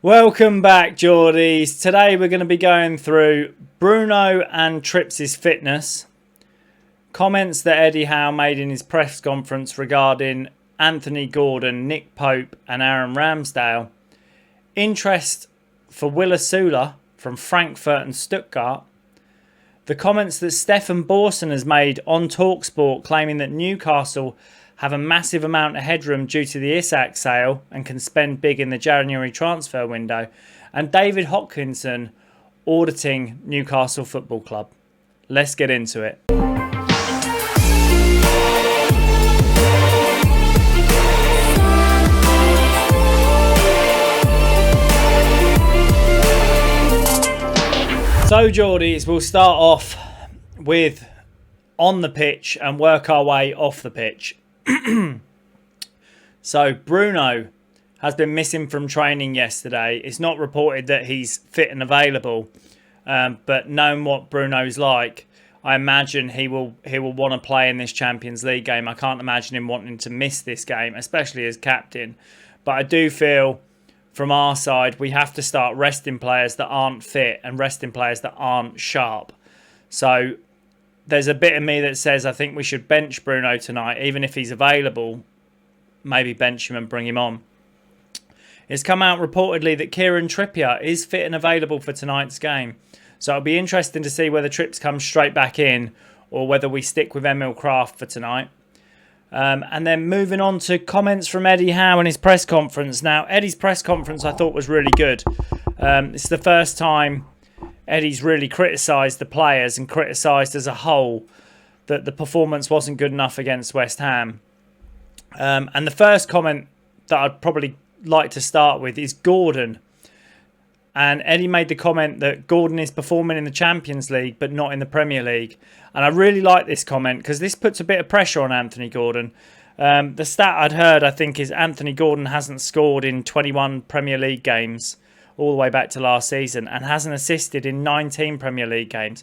Welcome back, Geordies. Today we're going to be going through Bruno and Tripps' fitness, comments that Eddie Howe made in his press conference regarding Anthony Gordon, Nick Pope and Aaron Ramsdale, interest for Will Osula from Frankfurt and Stuttgart, the comments that Stephan Borson has made on TalkSport claiming that Newcastle have a massive amount of headroom due to the Isak sale and can spend big in the January transfer window, and David Hopkinson auditing Newcastle Football Club. Let's get into it. So, Geordies, we'll start off with on the pitch and work our way off the pitch. So Bruno has been missing from training yesterday. It's not reported that he's fit and available, but knowing what Bruno's like, I imagine he will want to play in this Champions League game. I can't imagine him wanting to miss this game, especially as captain. But I do feel from our side we have to start resting players that aren't fit and resting players that aren't sharp. So there's a bit of me that says I think we should bench Bruno tonight, even if he's available. Maybe bench him and bring him on. It's come out reportedly that Kieran Trippier is fit and available for tonight's game. So it'll be interesting to see whether Tripps comes straight back in or whether we stick with Emil Kraft for tonight. And then moving on to comments from Eddie Howe in his press conference. Now, Eddie's press conference I thought was really good. It's the first time Eddie's really criticised the players and criticised as a whole that the performance wasn't good enough against West Ham. And the first comment that I'd probably like to start with is Gordon. And Eddie made the comment that Gordon is performing in the Champions League but not in the Premier League. And I really like this comment because this puts a bit of pressure on Anthony Gordon. The stat I'd heard, I think, is Anthony Gordon hasn't scored in 21 Premier League games all the way back to last season and hasn't assisted in 19 Premier League games,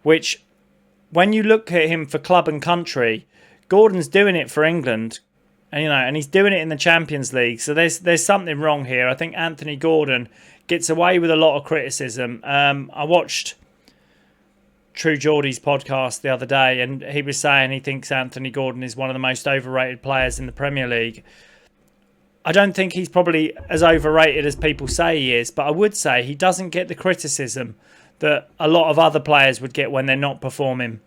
which when you look at him for club and country, Gordon's doing it for England. And he's doing it in the Champions League. So there's something wrong here. I think Anthony Gordon gets away with a lot of criticism. I watched True Geordie's podcast the other day, and he was saying he thinks Anthony Gordon is one of the most overrated players in the Premier League. I don't think he's probably as overrated as people say he is, but I would say he doesn't get the criticism that a lot of other players would get when they're not performing.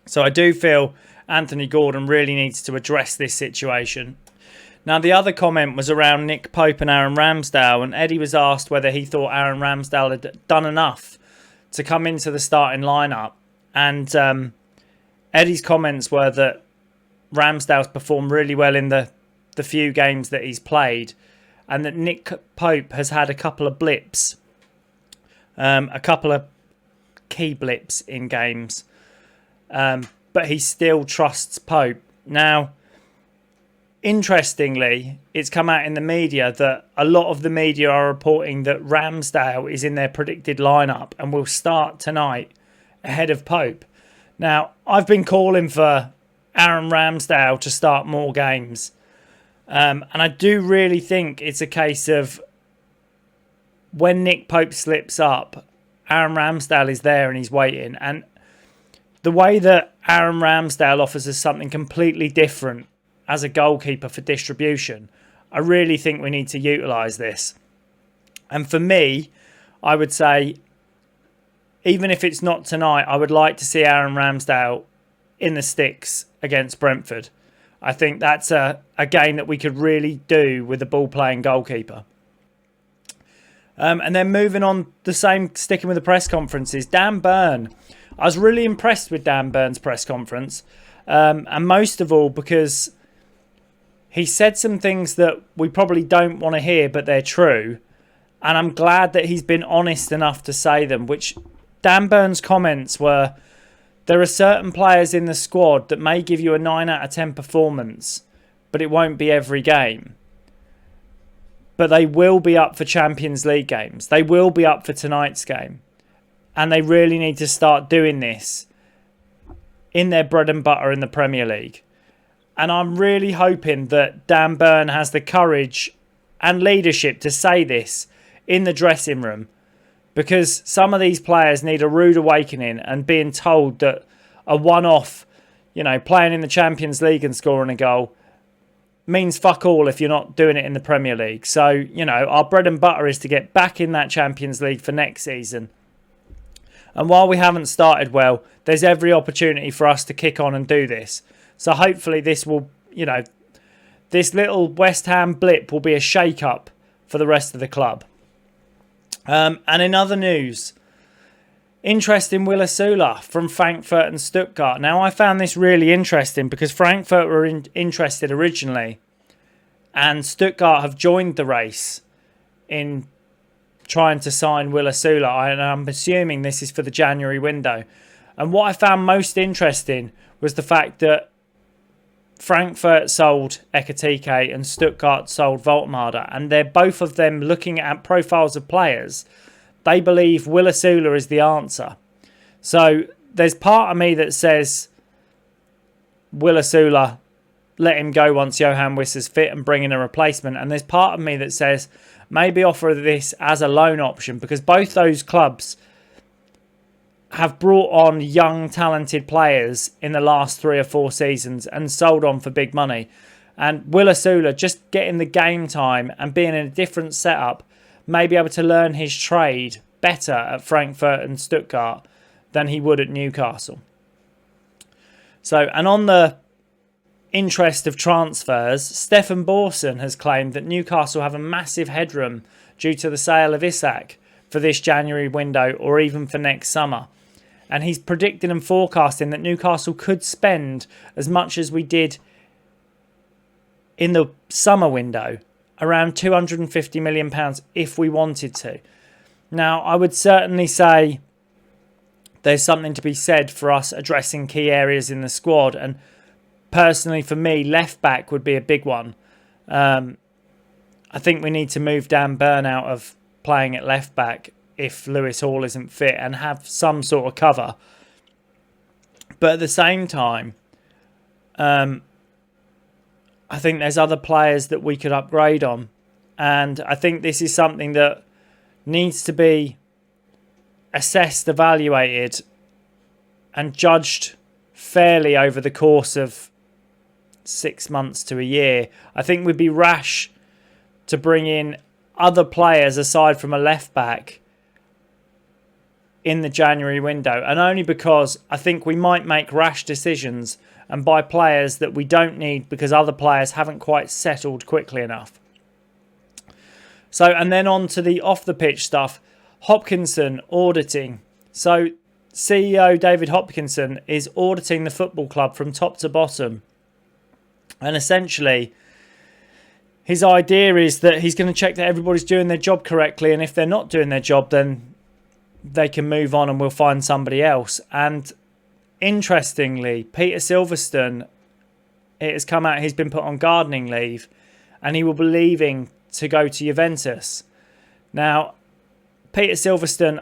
So I do feel Anthony Gordon really needs to address this situation. Now, the other comment was around Nick Pope and Aaron Ramsdale, and Eddie was asked whether he thought Aaron Ramsdale had done enough to come into the starting lineup. And Eddie's comments were that Ramsdale's performed really well in the few games that he's played, and that Nick Pope has had a couple of blips, a couple of key blips in games. But he still trusts Pope. Now, interestingly, it's come out in the media that a lot of the media are reporting that Ramsdale is in their predicted lineup and will start tonight ahead of Pope. Now, I've been calling for Aaron Ramsdale to start more games. And I do really think it's a case of when Nick Pope slips up, Aaron Ramsdale is there and he's waiting. And the way that Aaron Ramsdale offers us something completely different as a goalkeeper for distribution, I really think we need to utilise this. And for me, I would say, even if it's not tonight, I would like to see Aaron Ramsdale in the sticks against Brentford. I think that's a game that we could really do with a ball-playing goalkeeper. And then moving on, sticking with the press conferences, Dan Burn. I was really impressed with Dan Burn's press conference. And most of all because he said some things that we probably don't want to hear, but they're true. And I'm glad that he's been honest enough to say them, which Dan Burn's comments were, there are certain players in the squad that may give you a 9 out of 10 performance, but it won't be every game. But they will be up for Champions League games. They will be up for tonight's game. And they really need to start doing this in their bread and butter in the Premier League. And I'm really hoping that Dan Burn has the courage and leadership to say this in the dressing room, because some of these players need a rude awakening, and being told that a one-off, playing in the Champions League and scoring a goal means fuck all if you're not doing it in the Premier League. So, our bread and butter is to get back in that Champions League for next season. And while we haven't started well, there's every opportunity for us to kick on and do this. So hopefully this will, this little West Ham blip will be a shake-up for the rest of the club. And in other news, interest in Will Osula from Frankfurt and Stuttgart. Now, I found this really interesting because Frankfurt were interested originally, and Stuttgart have joined the race in trying to sign Will Osula, and I'm assuming this is for the January window. And what I found most interesting was the fact that Frankfurt sold Ekitike and Stuttgart sold Voltmada, and they're both of them looking at profiles of players. They believe Will Osula is the answer. So there's part of me that says Will Osula, let him go once Johan Wissa's fit and bring in a replacement. And there's part of me that says maybe offer this as a loan option, because both those clubs have brought on young, talented players in the last 3 or 4 seasons and sold on for big money. And Will Osula, just getting the game time and being in a different setup, may be able to learn his trade better at Frankfurt and Stuttgart than he would at Newcastle. So, and on the interest of transfers, Stephan Borson has claimed that Newcastle have a massive headroom due to the sale of Isak for this January window or even for next summer. And he's predicting and forecasting that Newcastle could spend as much as we did in the summer window, around £250 million if we wanted to. Now, I would certainly say there's something to be said for us addressing key areas in the squad. And personally, for me, left back would be a big one. I think we need to move Dan Burn out of playing at left back if Lewis Hall isn't fit and have some sort of cover. But at the same time, I think there's other players that we could upgrade on. And I think this is something that needs to be assessed, evaluated and judged fairly over the course of 6 months to a year. I think we'd be rash to bring in other players aside from a left back in the January window, and only because I think we might make rash decisions and buy players that we don't need because other players haven't quite settled quickly enough. So, and then on to the off the pitch stuff. Hopkinson auditing. So CEO David Hopkinson is auditing the football club from top to bottom, and essentially his idea is that he's going to check that everybody's doing their job correctly, and if they're not doing their job, then they can move on and we'll find somebody else. And interestingly, Peter Silverston, it has come out he's been put on gardening leave and he will be leaving to go to Juventus. Now, Peter Silverston,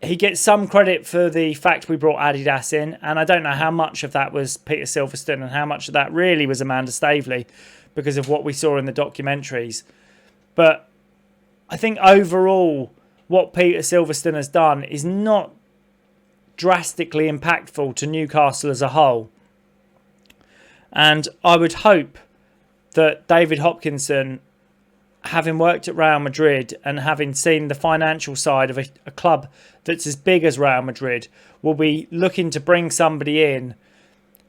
he gets some credit for the fact we brought Adidas in, and I don't know how much of that was Peter Silverston and how much of that really was Amanda Staveley because of what we saw in the documentaries. But I think overall, what Peter Silverston has done is not drastically impactful to Newcastle as a whole. And I would hope that David Hopkinson, having worked at Real Madrid and having seen the financial side of a club that's as big as Real Madrid, will be looking to bring somebody in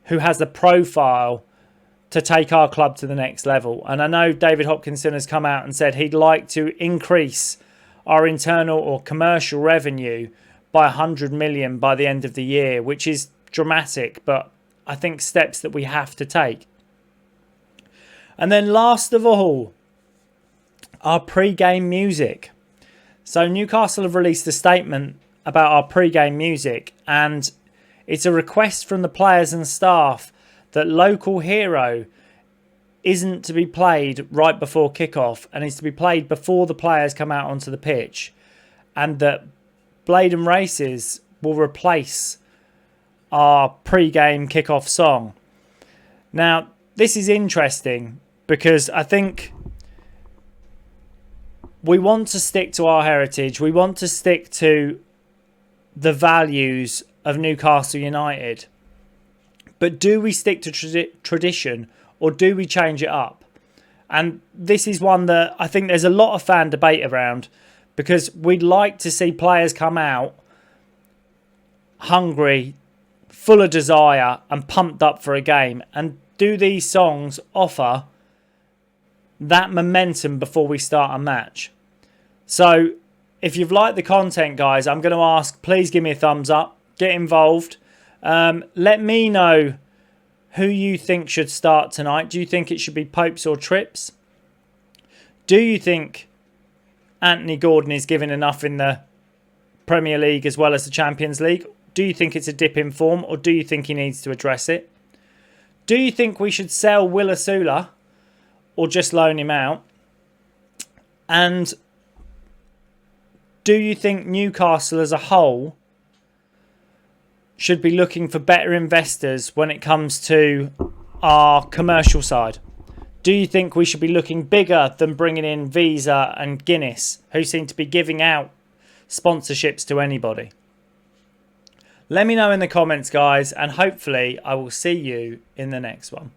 who has the profile to take our club to the next level. And I know David Hopkinson has come out and said he'd like to increase our internal or commercial revenue by 100 million by the end of the year, which is dramatic, but I think steps that we have to take. And then last of all, our pre-game music. So Newcastle have released a statement about our pre-game music, and it's a request from the players and staff that Local Hero isn't to be played right before kickoff and is to be played before the players come out onto the pitch, and that Blade and Races will replace our pre-game kickoff song. Now, this is interesting because I think we want to stick to our heritage. We want to stick to the values of Newcastle United. But do we stick to tradition, or do we change it up? And this is one that I think there's a lot of fan debate around, because we'd like to see players come out hungry, full of desire and pumped up for a game. And do these songs offer that momentum before we start a match? So if you've liked the content, guys, I'm going to ask, please give me a thumbs up, get involved. Let me know who you think should start tonight. Do you think it should be Popes or Trips? Do you think Anthony Gordon is giving enough in the Premier League as well as the Champions League? Do you think it's a dip in form, or do you think he needs to address it? Do you think we should sell Will Osula or just loan him out? And do you think Newcastle as a whole should be looking for better investors when it comes to our commercial side? Do you think we should be looking bigger than bringing in Visa and Guinness, who seem to be giving out sponsorships to anybody? Let me know in the comments, guys, and hopefully I will see you in the next one.